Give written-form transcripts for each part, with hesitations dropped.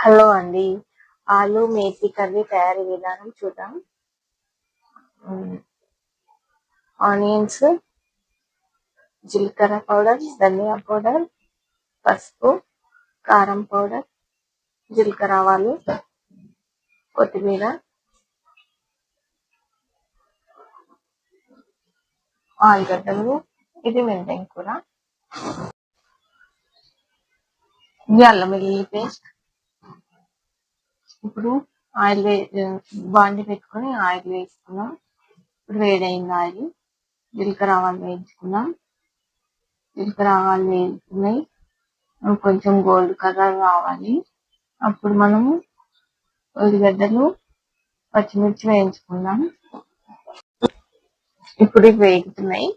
Hello అండి. ఆలు methi curry తయారీ విధానం చూద్దాం. ఆనియన్స్, జీలకర్ర పౌడర్, ధనియా పౌడర్, పసుపు, కారం పౌడర్, జీలకర్ర ఆవాలు, కొత్తిమీర, ఆలుగడ్డలు, ఇది మెంతం కూర, ఇది అల్లం వెల్లుల్లి పేస్ట్. ఇప్పుడు ఆయిల్ బాండి పెట్టుకొని ఆయిల్ వేసుకున్నాం. ఇప్పుడు వేడైంది ఆయిల్, జీలకర్ర ఆవాలు వేయించుకున్నాం. జీలకర్ర ఆవాలు వేసుకున్నాయి, కొంచెం గోల్డ్ కలర్ రావాలి. అప్పుడు మనము ఉల్లిగడ్డలు, పచ్చిమిర్చి వేయించుకుందాం. ఇప్పుడు ఇవి వేగుతున్నాయి.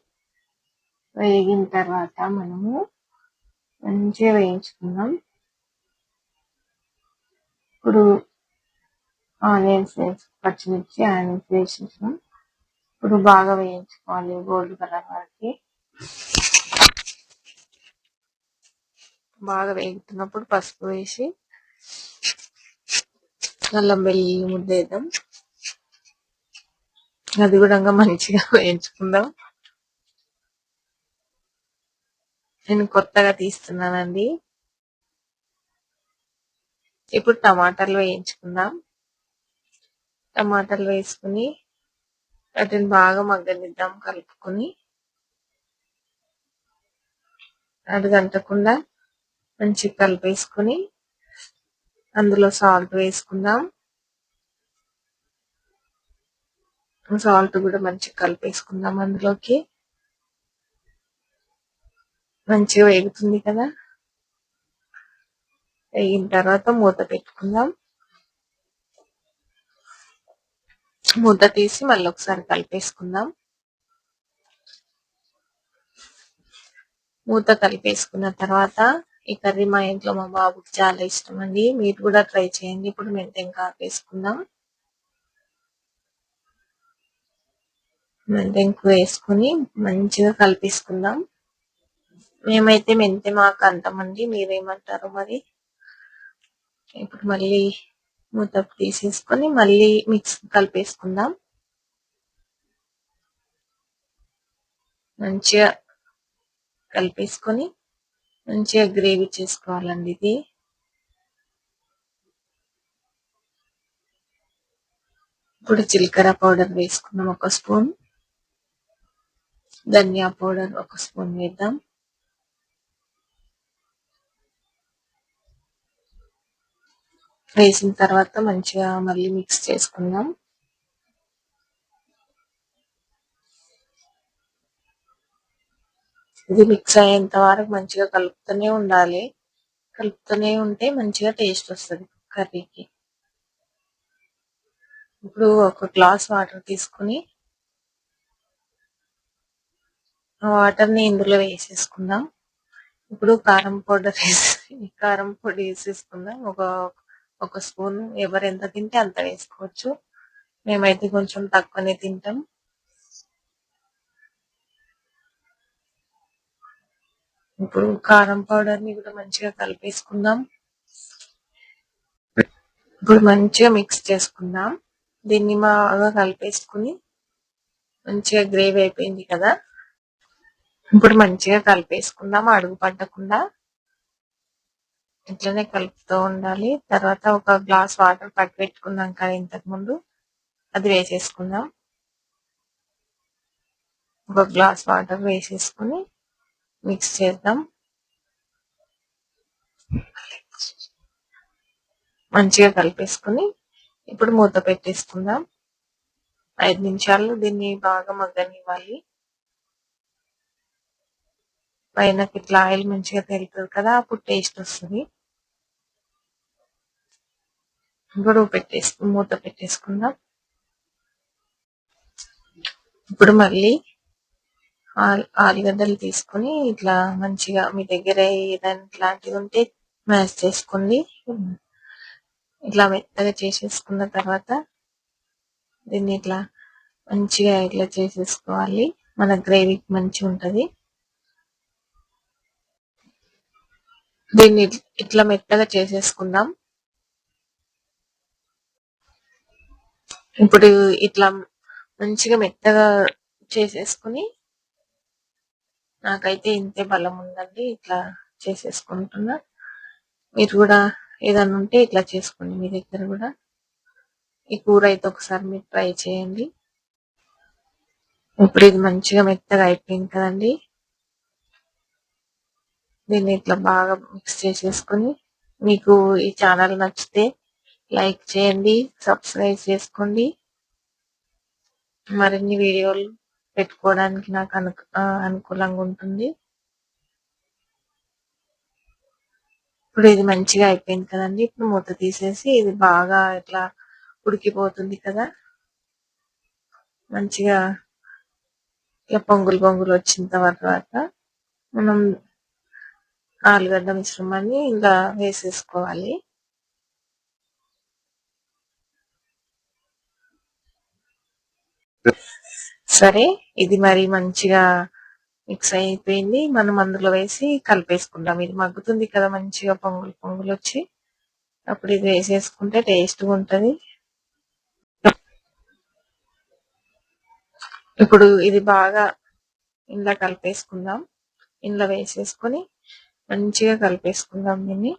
వేగిన తర్వాత మనము మంచిగా వేయించుకుందాం. ఇప్పుడు ఆనియన్స్ పచ్చిమిర్చి ఆనియన్స్ వేసేసాం. ఇప్పుడు బాగా వేయించుకోవాలి గోల్డ్ కలర్ వరకు. బాగా వేగుతున్నప్పుడు పసుపు వేసి అల్లం వెల్లుల్లి ముద్ద వేద్దాం. అది కూడా మంచిగా వేయించుకుందాం. నేను కొత్తగా తీస్తున్నానండి. ఇప్పుడు టమాటాలు వేయించుకుందాం. టమాటాలు వేసుకుని వాటిని బాగా మగ్గనిద్దాం కలుపుకొని. అడుగంటకుండా మంచిగా కలిపేసుకుని అందులో సాల్ట్ వేసుకుందాం. సాల్ట్ కూడా మంచిగా కలిపేసుకుందాం అందులోకి. మంచిగా వేగుతుంది కదా. వేగిన తర్వాత మూత పెట్టుకుందాం. మూత తీసి మళ్ళీ ఒకసారి కలిపేసుకుందాం. మూత కలిపేసుకున్న తర్వాత ఈ కర్రీ మా ఇంట్లో మా బాబుకి చాలా ఇష్టం అండి. మీరు కూడా ట్రై చేయండి. ఇప్పుడు మెంతం వేసుకుందాం. మెంతం వేసుకుని మంచిగా కలిపేసుకుందాం. మేమైతే మెంతం ఆకు అంటామండి, మీరేమంటారు మరి. ఇప్పుడు మళ్ళీ మూత తీసేసుకొని మళ్ళీ మిక్స్ కలిపేసుకుందాం. మంచిగా కలిపేసుకొని మంచిగా గ్రేవీ చేసుకోవాలండి ఇది. ఇప్పుడు జీలకర్ర పౌడర్ వేసుకున్నాం 1 స్పూన్. ధనియా పౌడర్ 1 స్పూన్ వేద్దాం. వేసిన తర్వాత మంచిగా మళ్ళీ మిక్స్ చేసుకుందాం. ఇది మిక్స్ అయ్యేంత వరకు మంచిగా కలుపుతూనే ఉండాలి. కలుపుతూనే ఉంటే మంచిగా టేస్ట్ వస్తుంది కర్రీకి. ఇప్పుడు 1 గ్లాస్ వాటర్ తీసుకుని వాటర్ని ఇందులో వేసేసుకుందాం. ఇప్పుడు కారం పొడి వేసేసుకుందాం. ఒక స్పూన్. ఎవరు ఎంత తింటే అంత వేసుకోవచ్చు. మేమైతే కొంచెం తక్కువనే తింటాం. ఇప్పుడు కారం పౌడర్ ని కూడా మంచిగా కలిపేసుకుందాం. ఇప్పుడు మంచిగా మిక్స్ చేసుకుందాం. దీన్ని బాగా కలిపేసుకుని మంచిగా గ్రేవీ అయిపోయింది కదా. ఇప్పుడు మంచిగా కలిపేసుకుందాం అడుగు పట్టకుండా. ఇట్లనే కలుపుతూ ఉండాలి. తర్వాత 1 గ్లాస్ వాటర్ పట్టి పెట్టుకున్నాం కదా ఇంతకు ముందు, అది వేసేసుకుందాం. 1 గ్లాస్ వాటర్ వేసేసుకుని మిక్స్ చేద్దాం. మంచిగా కలిపేసుకుని ఇప్పుడు మూత పెట్టేసుకుందాం. 5 నిమిషాలు దీన్ని బాగా మగ్గనివ్వాలి. పైనకి ఇట్లా ఆయిల్ మంచిగా తెలుతుంది కదా, అప్పుడు టేస్ట్ వస్తుంది. ఇప్పుడు మూత పెట్టేసుకుందాం. ఇప్పుడు మళ్ళీ ఆలుగడ్డలు తీసుకుని ఇట్లా మంచిగా మీ దగ్గర ఇలాంటివి ఉంటే మ్యాష్ చేసుకోండి. ఇట్లా మెత్తగా చేసేసుకున్న తర్వాత దీన్ని ఇట్లా మంచిగా ఇట్లా చేసేసుకోవాలి. మన గ్రేవీకి మంచిగా ఉంటుంది. దీన్ని ఇట్లా మెత్తగా చేసేసుకుందాం. ఇప్పుడు ఇట్లా మంచిగా మెత్తగా చేసేసుకుని, నాకైతే ఇంతే బలం ఉందండి. ఇట్లా చేసేసుకుంటున్నా. మీరు కూడా ఏదన్నా ఉంటే ఇట్లా చేసుకోండి మీ దగ్గర కూడా. ఈ కూర అయితే ఒకసారి మీరు ట్రై చేయండి. ఇప్పుడు ఇది మంచిగా మెత్తగా అయిపోయింది కదండి. దీన్ని ఇట్లా బాగా మిక్స్ చేసేసుకుని, మీకు ఈ ఛానల్ నచ్చితే లైక్ చేయండి, సబ్స్క్రైబ్ చేసుకోండి. మరిన్ని వీడియోలు పెట్టుకోవడానికి నాకు అనుకూలంగా ఉంటుంది. ఇప్పుడు ఇది మంచిగా అయిపోయింది కదండి. ఇప్పుడు మూత తీసేసి ఇది బాగా ఇట్లా ఉడికిపోతుంది కదా. మంచిగా ఇట్లా పొంగులు పొంగులు వచ్చిన తర్వాత మనం ఆలుగడ్డ మిశ్రమాన్ని ఇలా వేసేసుకోవాలి. సరే, ఇది మరి మంచిగా మిక్స్ అయిపోయింది. మనం అందులో వేసి కలిపేసుకుందాం. ఇది మగ్గుతుంది కదా మంచిగా పొంగులు పొంగులు వచ్చి, అప్పుడు ఇది వేసేసుకుంటే టేస్ట్గా ఉంటుంది. ఇప్పుడు ఇది బాగా ఇంట్లో కలిపేసుకుందాం. ఇంట్లో వేసేసుకొని మంచిగా కలిపేసుకుందాం దీన్ని.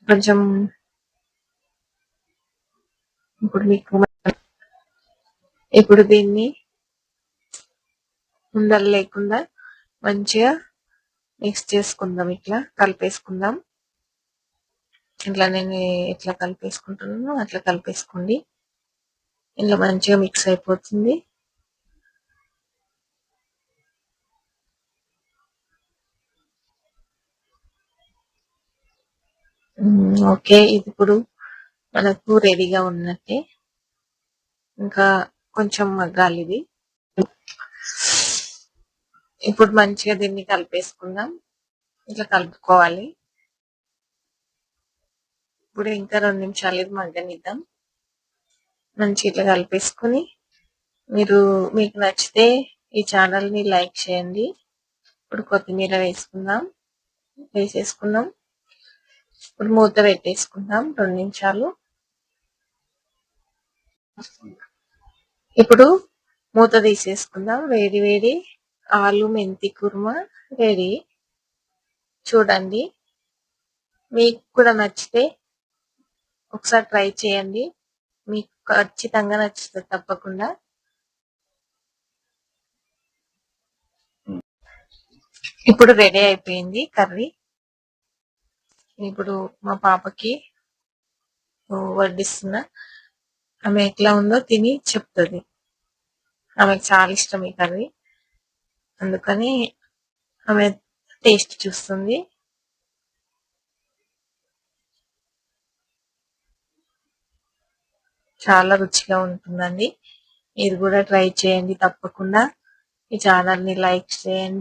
కొంచెం ఇప్పుడు దీన్ని ఉండలు లేకుండా మంచిగా మిక్స్ చేసుకుందాం. ఇట్లా కలిపేసుకుందాం. ఇట్లా నేను ఎట్లా కలిపేసుకుంటున్నాను అట్లా కలిపేసుకోండి. ఇలా మంచిగా మిక్స్ అయిపోతుంది. ఓకే, ఇది ఇప్పుడు మనకు రెడీగా ఉన్నట్టే. ఇంకా కొంచెం మగ్గాలి ఇది. ఇప్పుడు మంచిగా దీన్ని కలిపేసుకుందాం. ఇట్లా కలుపుకోవాలి. ఇప్పుడు ఇంకా 2 నిమిషాలు ఇది మగ్గనిద్దాం. మంచిగా ఇట్లా కలిపేసుకుని, మీకు నచ్చితే ఈ ఛానల్ని లైక్ చేయండి. ఇప్పుడు కొత్తిమీర వేసేసుకుందాం. ఇప్పుడు మూత పెట్టేసుకుందాం 2 నిమిషాలు. ఇప్పుడు మూత తీసేసుకుందాం. వేడి వేడి ఆలు మెంతి కుర్మా రెడీ. చూడండి, మీకు కూడా నచ్చితే ఒకసారి ట్రై చేయండి. మీకు ఖచ్చితంగా నచ్చుతుంది తప్పకుండా. ఇప్పుడు రెడీ అయిపోయింది కర్రీ. ఇప్పుడు మా పాపకి వడ్డిస్తున్నా. ఆమె ఎట్లా ఉందో తిని చెప్తుంది. ఆమెకు చాలా ఇష్టం ఈ కర్రీ, అందుకని ఆమె టేస్ట్ చూస్తుంది. చాలా రుచిగా ఉంటుందండి. మీరు కూడా ట్రై చేయండి తప్పకుండా. ఈ ఛానల్ని లైక్ చేయండి.